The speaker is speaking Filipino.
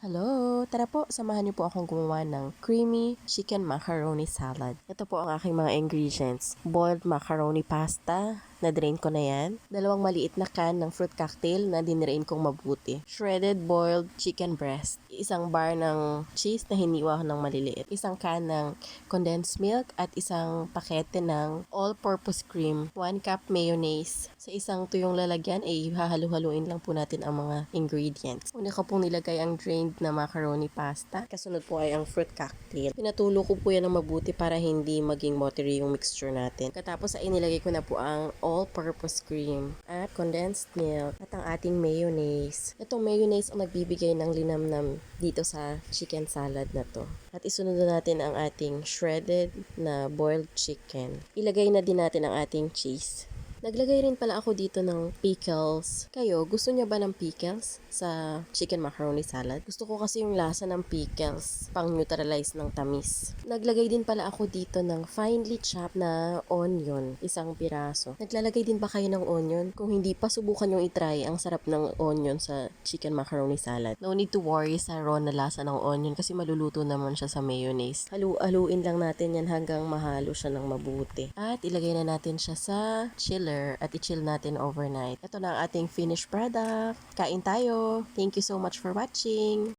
Hello! Tara po, samahan niyo po akong gumawa ng creamy chicken macaroni salad. Ito po ang aking mga ingredients. Boiled macaroni pasta, na-drain ko na yan. 2 maliit na can ng fruit cocktail na dinrain kong mabuti. Shredded boiled chicken breast. 1 bar ng cheese na hiniwa ng maliliit. 1 can ng condensed milk at 1 pakete ng all-purpose cream. 1 cup mayonnaise. Sa isang tuyong lalagyan ay hahalu-haluin lang po natin ang mga ingredients. Una ko pong nilagay ang drained na macaroni pasta. Kasunod po ay ang fruit cocktail. Pinatulo ko po yan ng mabuti para hindi maging watery yung mixture natin. Katapos ay nilagay ko na po ang all-purpose cream at condensed milk at ang ating mayonnaise. Itong mayonnaise ang magbibigay ng linamnam dito sa chicken salad na to. At isunod na natin ang ating shredded na boiled chicken. Ilagay na din natin ang ating cheese. Naglagay rin pala ako dito ng pickles. Kayo, gusto niyo ba ng pickles sa chicken macaroni salad? Gusto ko kasi yung lasa ng pickles, pang neutralize ng tamis. Naglagay din pala ako dito ng finely chopped na onion, 1 piraso. Naglalagay din ba kayo ng onion? Kung hindi pa, subukan yung itry. Ang sarap ng onion sa chicken macaroni salad. No need to worry sa raw na lasa ng onion kasi maluluto naman siya sa mayonnaise. Haluin lang natin yan hanggang mahalo siya ng mabuti. At ilagay na natin siya sa chiller at i-chill natin overnight. Ito na ang ating finished product. Kain tayo! Thank you so much for watching!